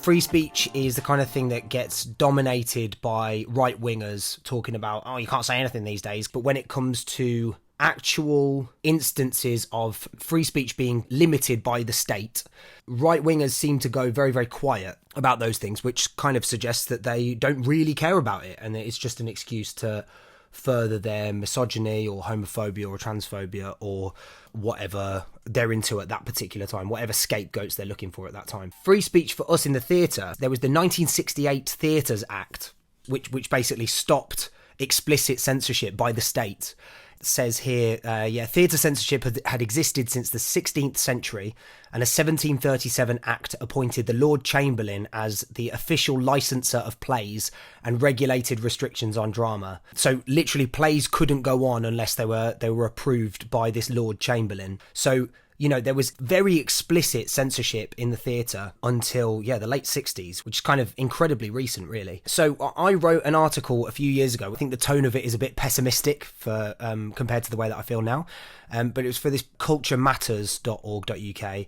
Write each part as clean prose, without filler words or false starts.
Free speech is the kind of thing that gets dominated by right-wingers talking about, oh, you can't say anything these days. But when it comes to actual instances of free speech being limited by the state, right-wingers seem to go very, very quiet about those things, which kind of suggests that they don't really care about it and that it's just an excuse to further their misogyny or homophobia or transphobia or whatever they're into at that particular time, whatever scapegoats they're looking for at that time. Free speech for us in the theatre, there was the 1968 Theatres Act, which basically stopped explicit censorship by the state. It says here, theatre censorship had existed since the 16th century, and a 1737 Act appointed the Lord Chamberlain as the official licenser of plays and regulated restrictions on drama. So literally plays couldn't go on unless they were approved by this Lord Chamberlain. So, you know, there was very explicit censorship in the theatre until, the late 60s, which is kind of incredibly recent, really. So I wrote an article a few years ago. I think the tone of it is a bit pessimistic for compared to the way that I feel now. But it was for this culturematters.org.uk.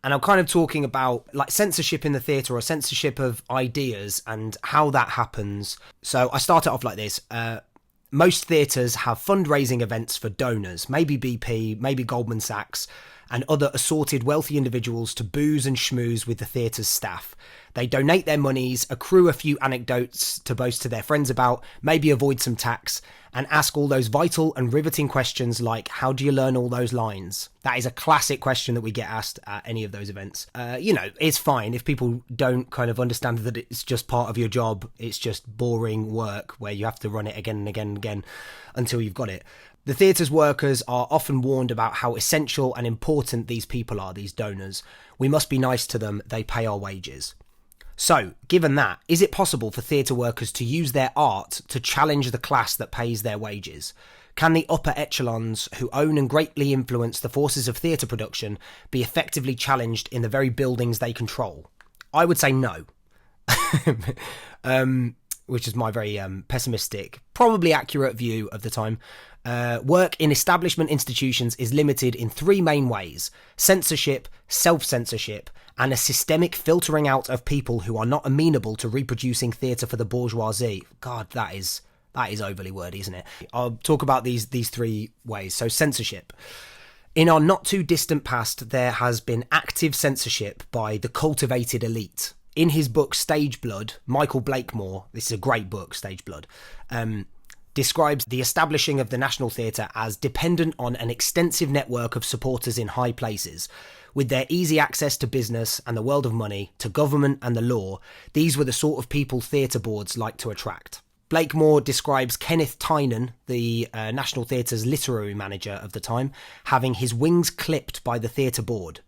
And I'm kind of talking about like censorship in the theatre or censorship of ideas and how that happens. So I start it off like this. Most theatres have fundraising events for donors, maybe BP, maybe Goldman Sachs, and other assorted wealthy individuals to booze and schmooze with the theatre's staff. They donate their monies, accrue a few anecdotes to boast to their friends about, maybe avoid some tax, and ask all those vital and riveting questions like, how do you learn all those lines? That is a classic question that we get asked at any of those events. It's fine if people don't kind of understand that it's just part of your job. It's just boring work where you have to run it again and again and again until you've got it. The theatre's workers are often warned about how essential and important these people are, these donors. We must be nice to them, they pay our wages. So, given that, is it possible for theatre workers to use their art to challenge the class that pays their wages? Can the upper echelons, who own and greatly influence the forces of theatre production, be effectively challenged in the very buildings they control? I would say no. Which is my very pessimistic, probably accurate view of the time. Work in establishment institutions is limited in three main ways: censorship, self-censorship, and a systemic filtering out of people who are not amenable to reproducing theatre for the bourgeoisie. God, that is overly wordy, isn't it? I'll talk about these three ways. So censorship. In our not too distant past, there has been active censorship by the cultivated elite. In his book Stage Blood, Michael Blakemore, this is a great book, Stage Blood, describes the establishing of the National Theatre as dependent on an extensive network of supporters in high places. With their easy access to business and the world of money, to government and the law, these were the sort of people theatre boards like to attract. Blakemore describes Kenneth Tynan, the National Theatre's literary manager of the time, having his wings clipped by the theatre board.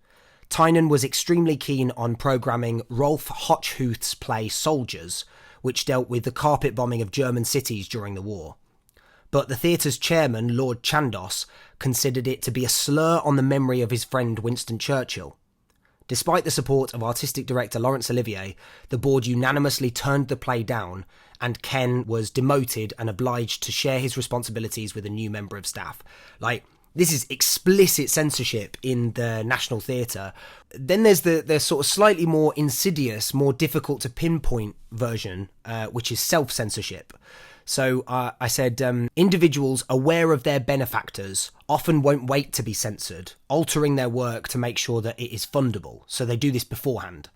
Tynan was extremely keen on programming Rolf Hochhuth's play Soldiers, which dealt with the carpet bombing of German cities during the war. But the theatre's chairman, Lord Chandos, considered it to be a slur on the memory of his friend Winston Churchill. Despite the support of artistic director Laurence Olivier, the board unanimously turned the play down, and Ken was demoted and obliged to share his responsibilities with a new member of staff. This is explicit censorship in the National Theatre. Then there's the sort of slightly more insidious, more difficult to pinpoint version, which is self-censorship. So I said, individuals aware of their benefactors often won't wait to be censored, altering their work to make sure that it is fundable. So they do this beforehand.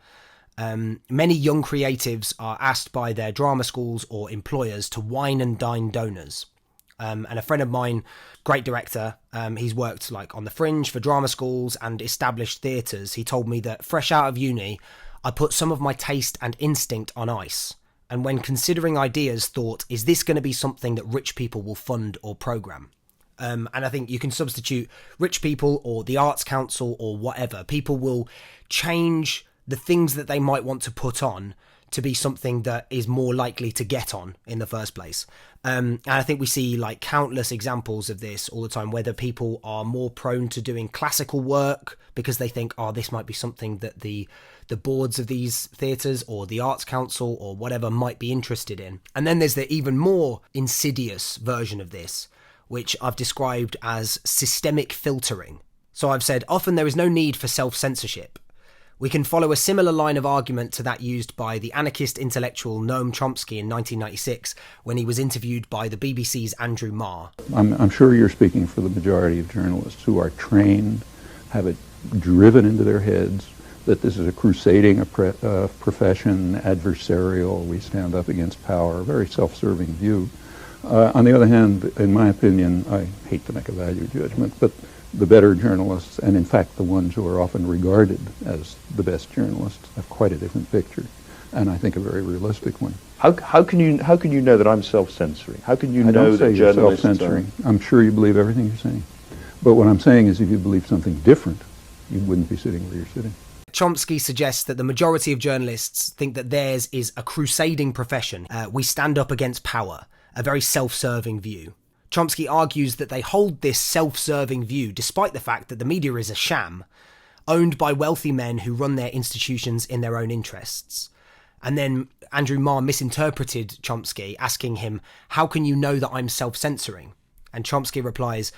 Many young creatives are asked by their drama schools or employers to wine and dine donors. And a friend of mine, great director, he's worked on the Fringe for drama schools and established theatres. He told me that fresh out of uni, I put some of my taste and instinct on ice. And when considering ideas, thought, is this going to be something that rich people will fund or programme? And I think you can substitute rich people or the Arts Council or whatever. People will change the things that they might want to put on to be something that is more likely to get on in the first place. And I think we see countless examples of this all the time, whether people are more prone to doing classical work because they think, this might be something that the boards of these theatres or the Arts Council or whatever might be interested in. And then there's the even more insidious version of this, which I've described as systemic filtering. So I've said, often there is no need for self-censorship. We can follow a similar line of argument to that used by the anarchist intellectual Noam Chomsky in 1996 when he was interviewed by the BBC's Andrew Marr. I'm sure you're speaking for the majority of journalists who are trained, have it driven into their heads that this is a crusading profession, adversarial, we stand up against power, a very self-serving view. On the other hand, in my opinion, I hate to make a value judgment, but the better journalists, and in fact the ones who are often regarded as the best journalists, have quite a different picture, and I think a very realistic one. How can you know that I'm self-censoring? How can you know that you're journalists self-censoring. I'm sure you believe everything you're saying. But what I'm saying is if you believe something different, you wouldn't be sitting where you're sitting. Chomsky suggests that the majority of journalists think that theirs is a crusading profession. We stand up against power, a very self-serving view. Chomsky argues that they hold this self-serving view despite the fact that the media is a sham, owned by wealthy men who run their institutions in their own interests. And then Andrew Marr misinterpreted Chomsky, asking him, "How can you know that I'm self-censoring?" And Chomsky replies,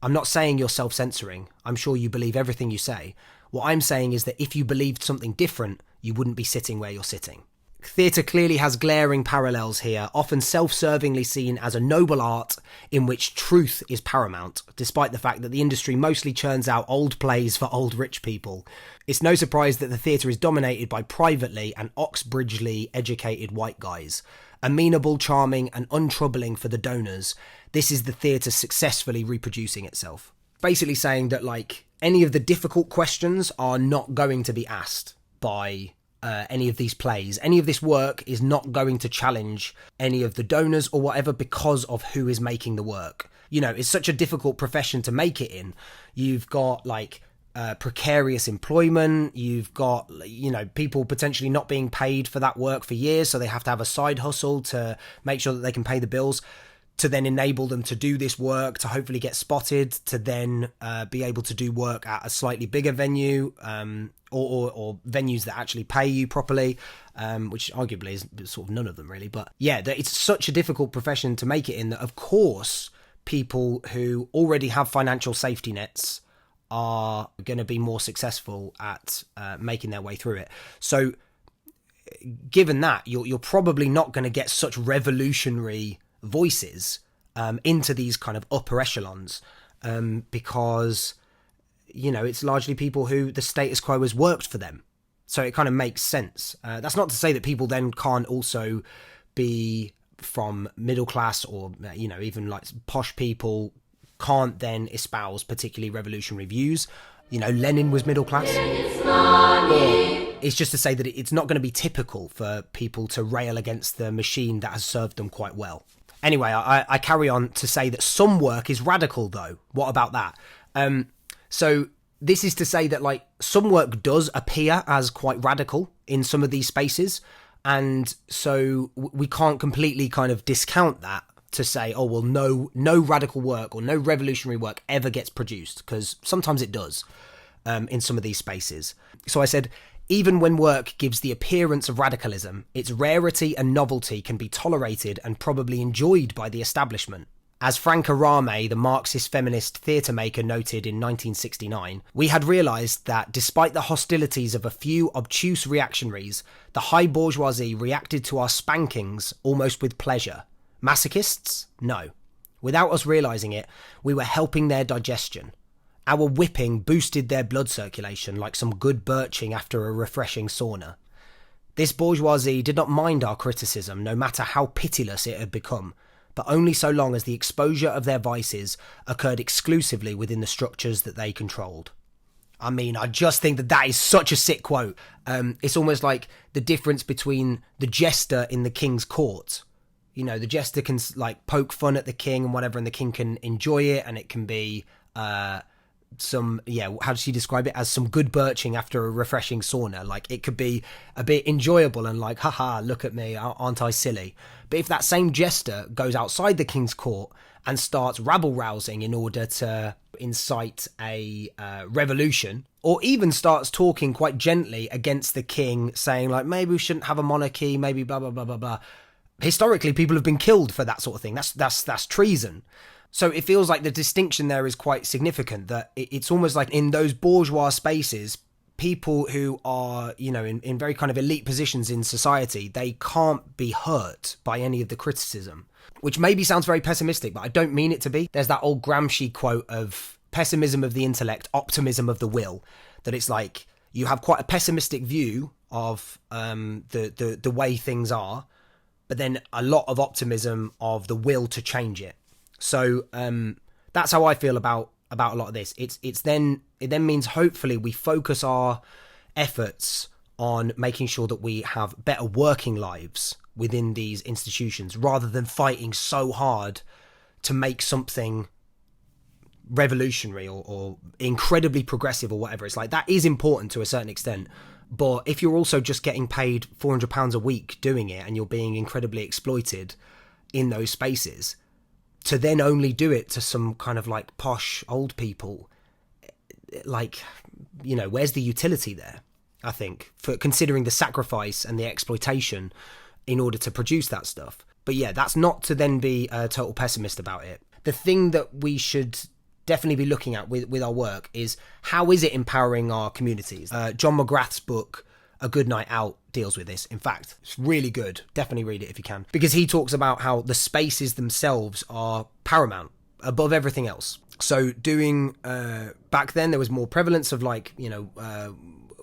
"I'm not saying you're self-censoring. I'm sure you believe everything you say. What I'm saying is that if you believed something different, you wouldn't be sitting where you're sitting." Theatre clearly has glaring parallels here, often self-servingly seen as a noble art in which truth is paramount, despite the fact that the industry mostly churns out old plays for old rich people. It's no surprise that the theatre is dominated by privately and Oxbridgely educated white guys. Amenable, charming and untroubling for the donors, this is the theatre successfully reproducing itself. Basically saying that, like, any of the difficult questions are not going to be asked by any of these plays. Any of this work is not going to challenge any of the donors or whatever because of who is making the work. You know, it's such a difficult profession to make it in. You've got, like, precarious employment. You've got, you know, people potentially not being paid for that work for years, so they have to have a side hustle to make sure that they can pay the bills, to then enable them to do this work, to hopefully get spotted, to then be able to do work at a slightly bigger venue, or venues that actually pay you properly, which arguably is sort of none of them really. But yeah, it's such a difficult profession to make it in that, of course, people who already have financial safety nets are going to be more successful at making their way through it. So given that, you're probably not going to get such revolutionary voices into these kind of upper echelons, because, you know, it's largely people who the status quo has worked for them. So it kind of makes sense. That's not to say that people then can't also be from middle class or, you know, even like posh people can't then espouse particularly revolutionary views. You know, Lenin was middle class. Or it's just to say that it's not going to be typical for people to rail against the machine that has served them quite well. Anyway, I carry on to say that some work is radical, though. What about that? So this is to say that, like, some work does appear as quite radical in some of these spaces. And so we can't completely kind of discount that to say, oh, well, no radical work or no revolutionary work ever gets produced, because sometimes it does in some of these spaces. So I said, even when work gives the appearance of radicalism, its rarity and novelty can be tolerated and probably enjoyed by the establishment. As Franca Rame, the Marxist feminist theatre maker, noted in 1969, we had realised that despite the hostilities of a few obtuse reactionaries, the high bourgeoisie reacted to our spankings almost with pleasure. Masochists? No. Without us realising it, we were helping their digestion. Our whipping boosted their blood circulation like some good birching after a refreshing sauna. This bourgeoisie did not mind our criticism, no matter how pitiless it had become, but only so long as the exposure of their vices occurred exclusively within the structures that they controlled. I mean, I just think that is such a sick quote. It's almost like the difference between the jester in the king's court. You know, the jester can, like, poke fun at the king and whatever, and the king can enjoy it, and it can be how does she describe it? As some good birching after a refreshing sauna. Like, it could be a bit enjoyable and like, haha, look at me, aren't I silly? But if that same jester goes outside the king's court and starts rabble-rousing in order to incite a revolution, or even starts talking quite gently against the king, saying, like, maybe we shouldn't have a monarchy, maybe blah, blah, blah, blah, blah. Historically, people have been killed for that sort of thing. That's treason. So it feels like the distinction there is quite significant, that it's almost like in those bourgeois spaces, people who are, in very kind of elite positions in society, they can't be hurt by any of the criticism, which maybe sounds very pessimistic, but I don't mean it to be. There's that old Gramsci quote of pessimism of the intellect, optimism of the will, that it's like you have quite a pessimistic view of the way things are, but then a lot of optimism of the will to change it. So that's how I feel about a lot of this. It then means hopefully we focus our efforts on making sure that we have better working lives within these institutions, rather than fighting so hard to make something revolutionary or incredibly progressive or whatever. It's like, that is important to a certain extent, but if you're also just getting paid £400 a week doing it, and you're being incredibly exploited in those spaces, to then only do it to some kind of like posh old people, like, where's the utility there? I think, for considering the sacrifice and the exploitation in order to produce that stuff. But yeah, that's not to then be a total pessimist about it. The thing that we should definitely be looking at with our work is, how is it empowering our communities? John McGrath's book, A Good Night Out, deals with this. In fact, it's really good. Definitely read it if you can, because he talks about how the spaces themselves are paramount above everything else. So doing, back then there was more prevalence of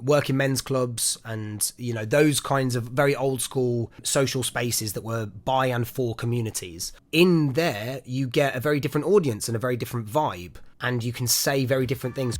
working men's clubs and, those kinds of very old school social spaces that were by and for communities. In there, you get a very different audience and a very different vibe, and you can say very different things.